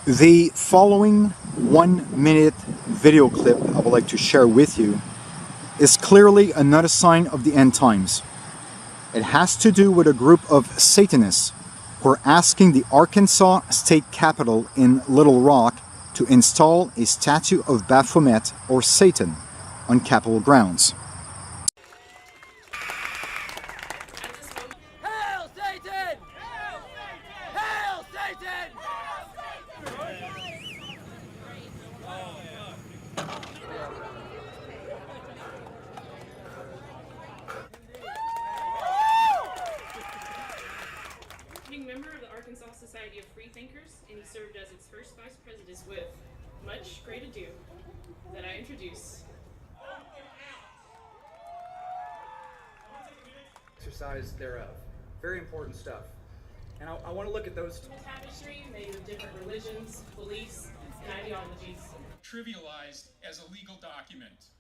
The following 1-minute video clip I would like to share with you is clearly another sign of the end times. It has to do with a group of Satanists who are asking the Arkansas state capitol in Little Rock to install a statue of Baphomet or Satan on Capitol grounds. Hail Satan! Hail Satan! Being member of the Arkansas Society of Freethinkers, and he served as its first vice president with much great ado that I introduce. Exercise thereof. Very important stuff. And I want to look at those. Tapestry made of different religions, beliefs, and ideologies. Trivialized as a legal document.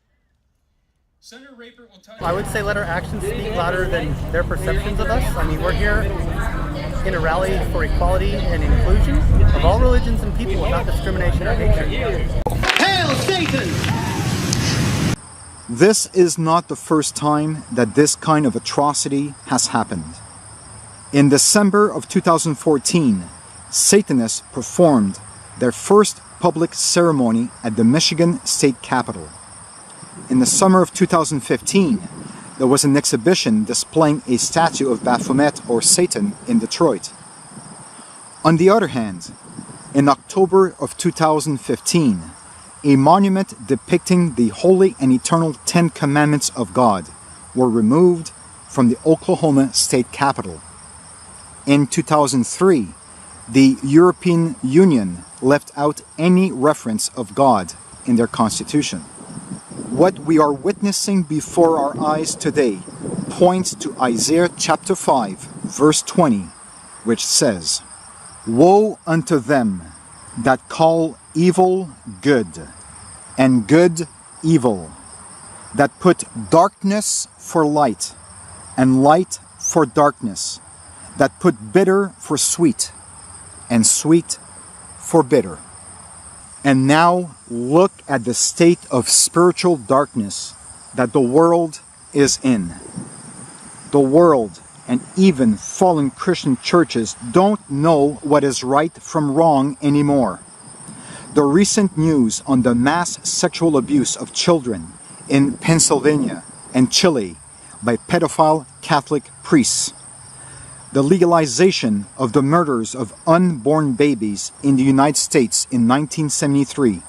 Senator Raper will tell you. I would say let our actions speak louder than their perceptions of us. I mean, we're here in a rally for equality and inclusion of all religions and people without discrimination or hatred. Hail Satan! This is not the first time that this kind of atrocity has happened. In December of 2014, Satanists performed their first public ceremony at the Michigan State Capitol. In the summer of 2015, there was an exhibition displaying a statue of Baphomet or Satan in Detroit. On the other hand, in October of 2015, a monument depicting the holy and eternal Ten Commandments of God were removed from the Oklahoma State Capitol. In 2003, the European Union left out any reference of God in their constitution. What we are witnessing before our eyes today points to Isaiah chapter 5, verse 20, which says, "Woe unto them that call evil good, and good evil, that put darkness for light, and light for darkness, that put bitter for sweet, and sweet for bitter." And now look at the state of spiritual darkness that the world is in. The world and even fallen Christian churches don't know what is right from wrong anymore. The recent news on the mass sexual abuse of children in Pennsylvania and Chile by pedophile Catholic priests, the legalization of the murders of unborn babies in the United States in 1973,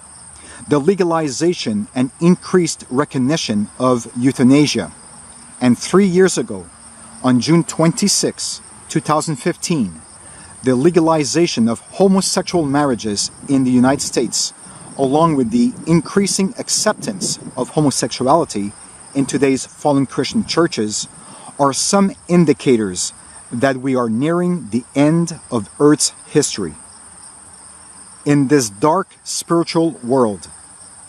the legalization and increased recognition of euthanasia, and 3 years ago, on June 26, 2015, the legalization of homosexual marriages in the United States, along with the increasing acceptance of homosexuality in today's fallen Christian churches, are some indicators that we are nearing the end of Earth's history. In this dark spiritual world,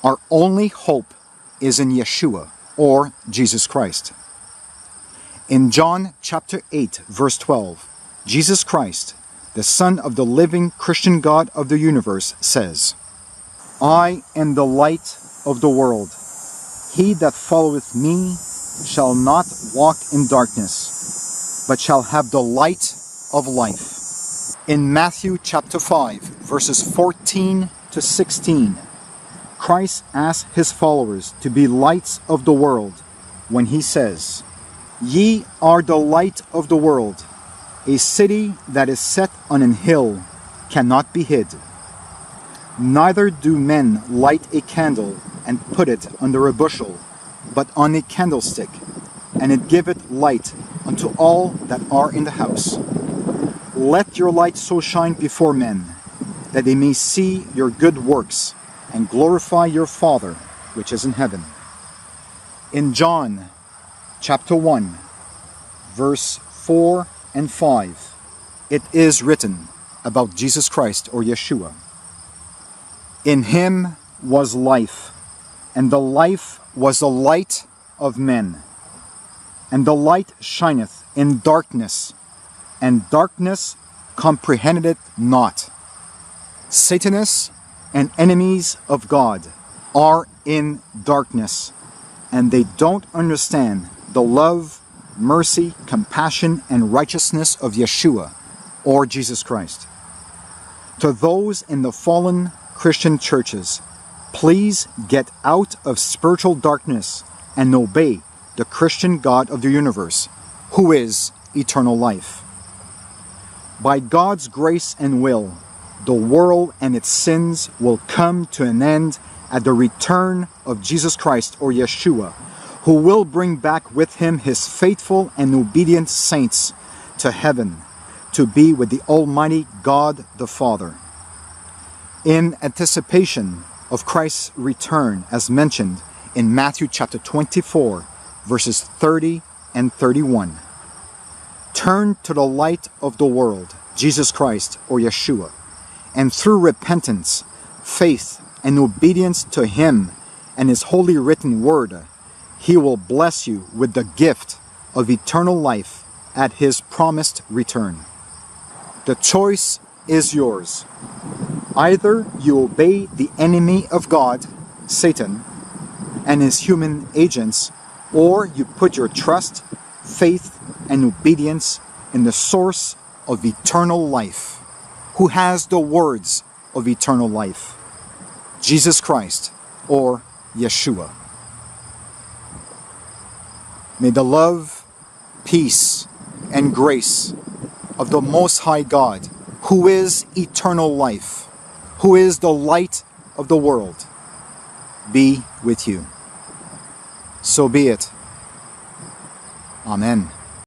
our only hope is in Yeshua, or Jesus Christ. In John chapter 8, verse 12, Jesus Christ, the Son of the living Christian God of the universe, says, "I am the light of the world. He that followeth me shall not walk in darkness, but shall have the light of life." In Matthew chapter 5, verses 14 to 16, Christ asks his followers to be lights of the world when he says, "Ye are the light of the world. A city that is set on an hill cannot be hid. Neither do men light a candle and put it under a bushel, but on a candlestick, and it giveth light unto all that are in the house. Let your light so shine before men, that they may see your good works, and glorify your Father which is in heaven." In John chapter 1, verse 4 and 5, it is written about Jesus Christ, or Yeshua, "In him was life, and the life was the light of men. And the light shineth in darkness, and darkness comprehended it not. Satanists and enemies of God are in darkness, and they don't understand the love, mercy, compassion, and righteousness of Yeshua, or Jesus Christ. To those in the fallen Christian churches, please get out of spiritual darkness and obey the Christian God of the universe, who is eternal life. By God's grace and will, the world and its sins will come to an end at the return of Jesus Christ, or Yeshua, who will bring back with him his faithful and obedient saints to heaven to be with the Almighty God the Father. In anticipation of Christ's return, as mentioned in Matthew chapter 24, verses 30 and 31. Turn to the light of the world, Jesus Christ, or Yeshua, and through repentance, faith, and obedience to him and his holy written word, he will bless you with the gift of eternal life at his promised return. The choice is yours. Either you obey the enemy of God, Satan, and his human agents, or you put your trust, faith, and obedience in the source of eternal life, who has the words of eternal life, Jesus Christ, or Yeshua. May the love, peace, and grace of the Most High God, who is eternal life, who is the light of the world, be with you. So be it. Amen.